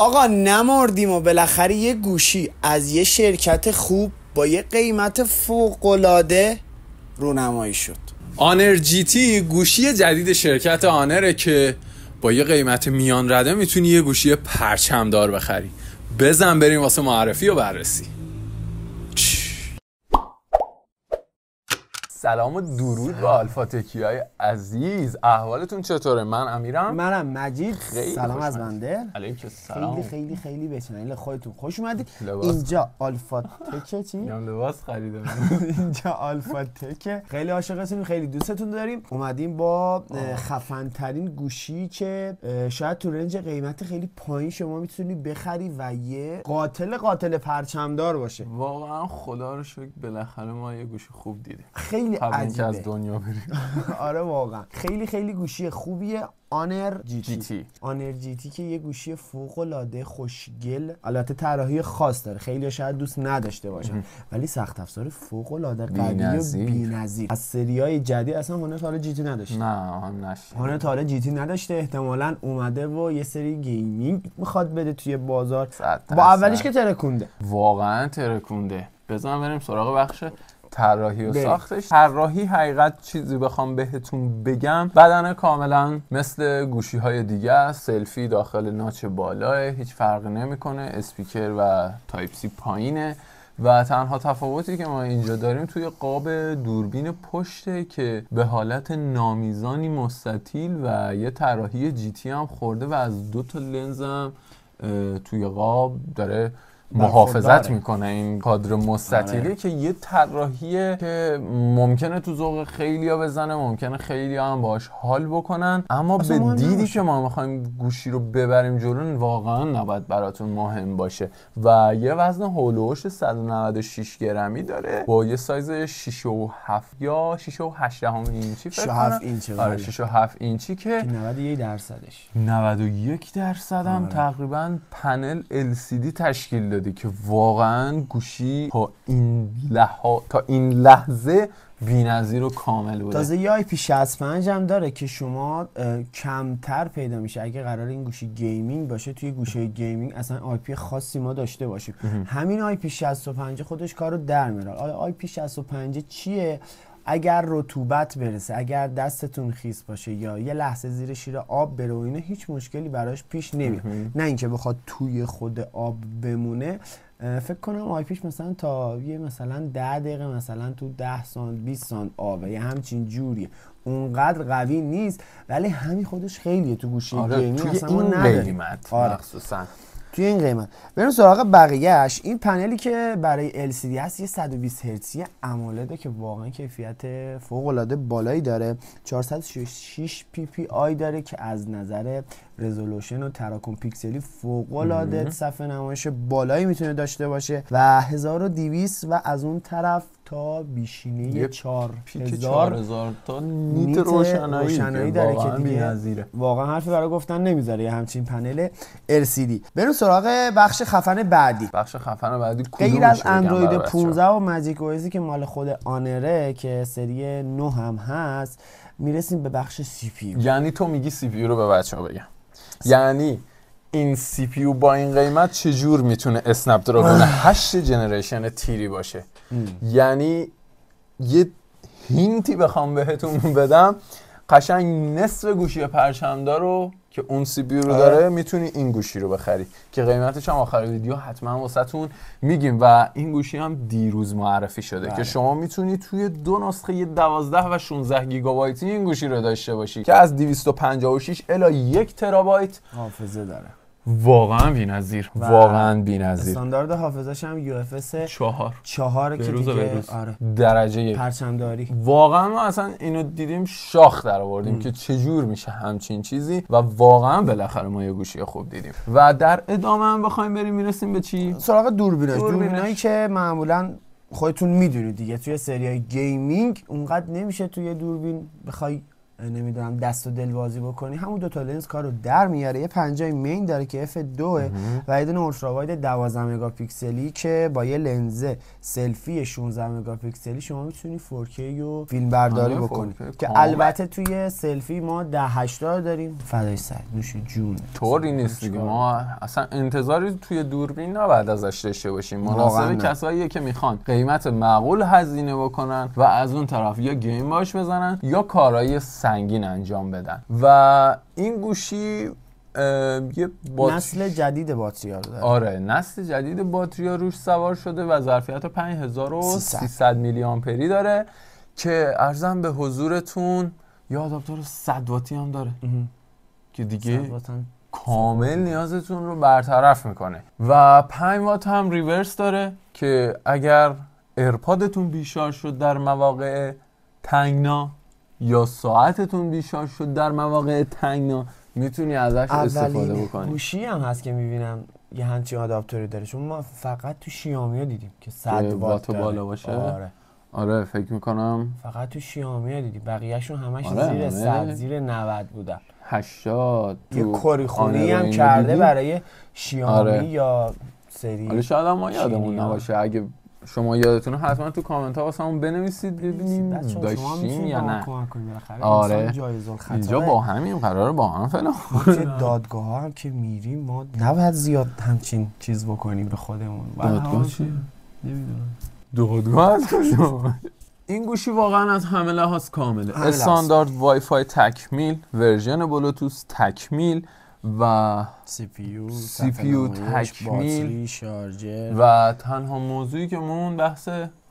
آقا نمردیم و بالاخره یه گوشی از یه شرکت خوب با یه قیمت فوق‌العاده رونمایی شد. آنر جی تی گوشی جدید شرکت آنره که با یه قیمت میان رده میتونی یه گوشی پرچمدار بخری. بزن بریم واسه معرفی و بررسی. سلام و درود به آلفا تکیای عزیز. احوالتون چطوره؟ من امیرم. منم مجید. سلام از بنده. علیکم السلام. خیلی به چنل خودتون خوش اومدید. اینجا آلفا تک چی؟ لباس خریدم. اینجا آلفا تک. خیلی عاشقتون، خیلی دوستتون داریم. اومدیم با خفن ترین گوشی که شاید تو رنج قیمت خیلی پایین شما میتونی بخری و یه قاتل پرچمدار باشه. واقعا خدا رو شکر بالاخره ما یه گوشی خوب دیدیم. خیلی عجیبه از دنیا بریم. آره واقعا خیلی گوشی خوبیه. آنر جی تی. آنر جی تی که یه گوشی فوق العاده خوشگل، البته طراحی خاص داره، خیلی شاید دوست نداشته باشن ولی سخت افزار فوق العاده قوی و بی‌نظیر. از سریای جدید اصلا هانر تا حالا جی تی نداشته. نه هم نشه. هانر تا حالا جی تی نداشته، احتمالاً اومده و یه سری گیمینگ میخواد بده توی بازار. با اولیش که ترکونده. واقعا ترکونده. بزن بریم سراغ بخش طراحی و ساختش. طراحی حقیقت چیزی بخوام بهتون بگم، بدن کاملا مثل گوشی های دیگه است. سلفی داخل ناچ بالاه، هیچ فرقی نمیکنه. اسپیکر و تایپ سی پایینه و تنها تفاوتی که ما اینجا داریم توی قاب دوربین پشته که به حالت نامیزانی مستطیل و یه طراحی جی تی هم خورده و از 2 تا لنز هم توی قاب داره محافظت میکنه. این کادر مستطیلی که یه طراحیه که ممکنه تو ذوق خیلیا بزنه، ممکنه خیلیا هم باهاش حال بکنن، اما به دیدی که ما میخوایم گوشی رو ببریم جلو واقعا نباید براتون مهم باشه. و یه وزن هولوش 196 گرمی داره با یه سایز 6.7 یا 6.8 اینچی فکر کنم. آره 6.7 اینچی که 91% هم تقریبا پنل LCD تشکیل داده که واقعا گوشی تا این لحظه بی‌نظیر و کامل بوده. تازه یه IP65 هم داره که شما کمتر پیدا میشه اگه قرار این گوشی گیمینگ باشه. توی گوشه گیمینگ اصلا IP خاصی ما داشته باشیم. همین IP65 خودش کارو در میاره. آیا IP65 چیه؟ اگر رطوبت برسه، اگر دستتون خیس باشه یا یه لحظه زیر شیر آب بره و اینه، هیچ مشکلی براش پیش نمیاد. نه اینکه بخواد توی خود آب بمونه. فکر کنم آیپیش مثلا تا یه مثلا 10 دقیقه مثلا تو 10 سانت 20 سانت آبه، یه همچین جوریه. اونقدر قوی نیست ولی همین خودش خیلیه تو گوشی گیمینگ. اصلا این قیمت مخصوصا توی این قیمت. بریم سراغ بقیه‌اش. این پنلی که برای LCD هست یه 120 هرتزی AMOLED که واقعا کیفیت فوق‌العاده بالایی داره. 466 PPI داره که از نظر رزولوشن و تراکم پیکسلی فوق‌العاده صفحه نمایش بالایی میتونه داشته باشه و 1200 و از اون طرف تا بیشینه 4000 تا نیت روشنایی داره که بی‌نظیره. واقعا حرفی برای گفتن نمیذاره یه همچین پنل LCD. بریم سراغ بخش خفن بعدی. بخش خفن بعدی غیر از اندروید 15 و ماجیک او که مال خود آنره که سری 9 هم هست، میرسیم به بخش CPU. یعنی تو میگی CPU رو به بچه‌ها بگم. یعنی این CPU با این قیمت چجور میتونه اسنپ دراگون 8 جنریشن تیری باشه؟ یعنی یه هینتی بخوام بهتون بدم، قشنگ نصف گوشی پرچمدار رو که اون CPU رو داره میتونی این گوشی رو بخری که قیمتش هم آخر ویدیو حتما واسهتون میگیم. و این گوشی هم دیروز معرفی شده که شما میتونی توی 2 نسخه 12 و 16 گیگابایتی این گوشی رو داشته باشی که از 256 الی 1 ترابایت حافظه داره. واقعا بی‌نظیر، واقعا بی‌نظیر. استاندارد حافظه‌ش هم UFS 4 که دیگه آره درجه پرچمداری. واقعا ما اصلا اینو دیدیم شاخ در آوردیم که چجور میشه همچین چیزی و واقعا بالاخره ما یه گوشی خوب دیدیم. و در ادامه هم بخوایم بریم میرسیم به چی؟ سراغ دوربینایی که معمولا خودتون میدونید دیگه توی سریای گیمینگ اونقدر نمیشه توی دوربین بخوای نمیدونم دست و دل بازی بکنی، همون دو تا لنز کارو در میاره. یه پنجای مین داره که f2 و یه دونه اولترا واید 12 مگاپیکسلی که با یه لنز سلفی 16 مگاپیکسلی شما میتونی 4K و فیلم برداری بکنی که البته توی سلفی ما 1080 داریم. فدای سر نوش جون. طوری نیست دیگه، ما اصلا انتظاری توی دوربین نباید ازش داشته باشیم. مناسب کساییه که میخوان قیمت معقول هزینه بکنن و از اون طرف یا گیم باش بزنن یا کارهای سنگین انجام بدن. و این گوشی یه نسل جدید باتری ها داره. آره نسل جدید باتری ها روش سوار شده و ظرفیت 5300 میلی آمپری داره که عرضم به حضورتون یه آداپتور 100 واتی هم داره که دیگه کامل نیازتون رو برطرف میکنه و 5 وات هم ریورس داره که اگر ایرپادتون بیشارژ شد در مواقع تنگنا یا ساعتتون بیشارژ شد در مواقع تنگنا میتونی ازش استفاده بکنی. گوشی هم هست که میبینم یه همچین آداپتوری داره، چون ما فقط تو شیائمی دیدیم که 100 وات بالا باشه. آره فکر میکنم فقط تو شیائمی دیدیم، بقیه‌شون همش زیر 100 زیر 90 بودن. 80 یه کریخونی هم کرده برای شیائمی یا سری. حالا شاید ما یادمون نباشه، اگه شما یادتونه حتما تو کامنت ها واسمون بنویسید ببینیم داشتیم یا نه. آره اینجا با همین قراره با هم فلان که دادگاه ها هم که میریم ما نباید زیاد همچین چیز بکنیم به خودمون. دادگاه چیه؟ نمیدونم. دادگاه از کجا؟ این گوشی واقعا از همه لحاظ کامله. استاندارد وای فای تکمیل، ورژن بلوتوث تکمیل و سی پی یو تکمیل، شارژر و تنها موضوعی که مون بحث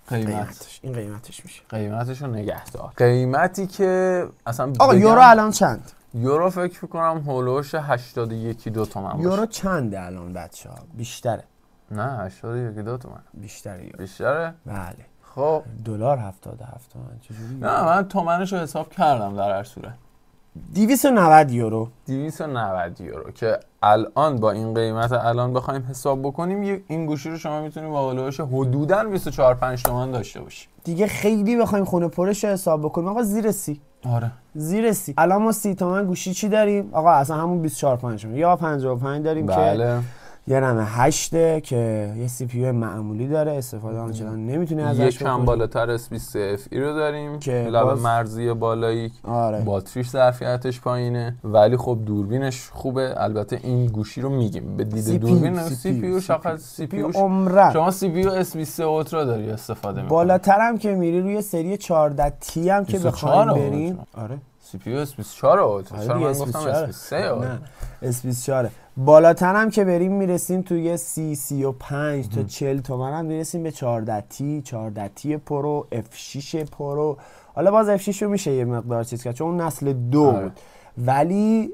قیمتش. این قیمتش میشه. قیمتش رو نگه دار. قیمتی که اصلا آقا یورو الان چند؟ یورو فکر میکنم هولوش 81-2 تومن باشه. یورو چنده الان بچه‌ها؟ بیشتره. نه 81-2 تومن. بیشتره؟ بله. خب دلار 77 تومن چجوری؟ نه من تومنش رو حساب کردم در هر صورت. 290 یورو. 290 یورو که الان با این قیمت الان بخوایم حساب بکنیم این گوشی رو شما میتونید با هولوش حدوداً 24-5 تومن داشته باشید. دیگه خیلی بخوایم خونه پرش حساب بکنیم آقا زیر 30. آره زیر 30. الان ما 30 تومن گوشی چی داریم؟ آقا اصلا همون 24-5 تومن یا 55 داریم. بله. که یه رم 8 که یه سی پی یو معمولی داره، استفاده آنچنان نمیتونی ازش بکنی. یکم بالاتر S20 FE رو داریم که لب مرزی بالایی. آره. باتریش ظرفیتش پایینه ولی خب دوربینش خوبه. البته این گوشی رو میگیم به دید دوربین سی پی یو شاخص سی پی یو شما سی پی یو S20 اولترا داری استفاده می‌کنی. بالاتر هم که میری روی سری 14 تی هم که بخوایم بریم. آره سی پی یو S24 اولترا. چرا من گفتم S23 نه S24. بالاتر هم که بریم میرسیم توی 35 تا 40 تومن هم میرسیم به 14 تی پرو، F6 پرو. حالا باز F6 رو میشه یه مقدار چیز کرد چون اون نسل 2 بود. ولی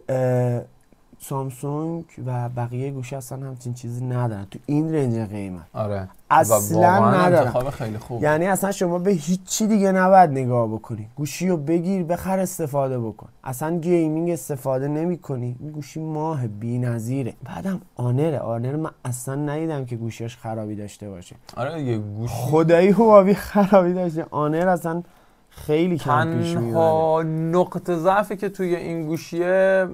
سامسونگ و بقیه گوشی اصلا همچین چیزی ندارن تو این رنج قیمت. آره اصلا ندارن. انتخاب خیلی خوب. یعنی اصلا شما به هیچی دیگه نباید نگاه بکنی، گوشی رو بگیر بخر استفاده بکن. اصلا گیمینگ استفاده نمی کنی، این گوشی ماه بی‌نظیره. بعدم آنر من اصلا ندیدم که گوشیش خرابی داشته باشه. آره یه گوشی خدایی هواوی خرابی داشته. آنر اصلا خیلی کم پیش میبره. تنها نقطه ضعفی که توی این گوشیه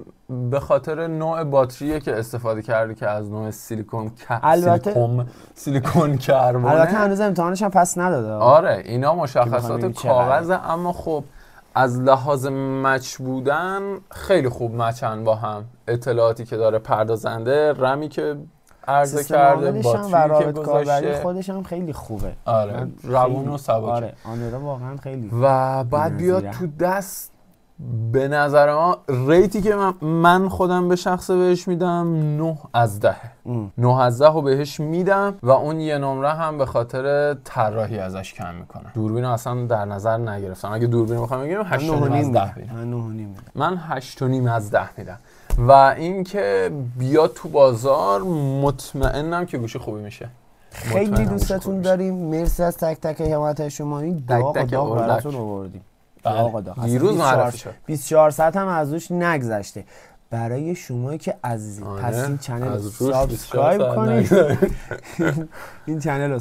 به خاطر نوع باتریه که استفاده کرده که از نوع سیلیکون کربونه. البته هنوز امتحانش هم پس نداده. آره اینا مشخصات کاغذه، اما خب از لحاظ مچ بودن خیلی خوب مچن با هم. اطلاعاتی که داره پردازنده، رمی که عرضه کرده، باتری که گذاشته، خودش هم خیلی خوبه. آره روون و سبکه. آره آنرا واقعا خیلی و بعد بیاد تو دست. به نظر ما ریتی که من خودم به شخصه بهش میدم 9 از 10. 9 از 10 رو بهش میدم و اون یه نمره هم به خاطر طراحی ازش کم میکنم. دوربین اصلا در نظر نگرفتم. اگه دوربین بخوام بگیرم 8.5 از 10 میدم. من 8.5 از 10 میدم. و این که بیاد تو بازار مطمئنم که گوشی خوبی میشه. خیلی دوستتون داریم. مرسی از تک تک حمایت شما. این داغ براتون آوردیم. دیروز معرفی شد. 24 ساعت هم ازش نگذشته. برای شما که عزیزین. پس این چنل رو از روش سابسکرایب 24 کنید. ساعت این چنل رو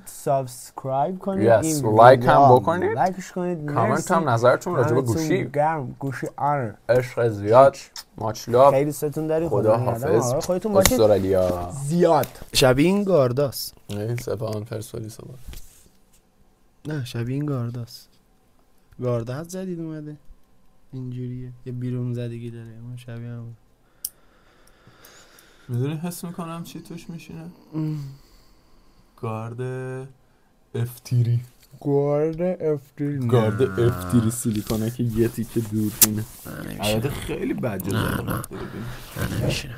سابسکرایب کنید. Yes. لایک هم بکنید. لایکش کنید. کامنت هم نظرتون راجع به گوشی. گوشی آره. عشق زیاد. ماچلاف. خیلی ستون داریم. خدا حافظ. خودتون باشید. استرالیا. زیاد. شبیه این گارداست. این سپاهان پرسپولیس بود. نه شبیه این گارداست. گارده هست زدید اومده. اینجوریه. یه بیرون زدگی داره. اون شبیه هم. میدونی حس میکنم چی توش میشینه؟ گارد افتیری. گارد افتیری سیلیکونه که یه تیکه دوربینه. البته خیلی بد جلوه. نمیشینه.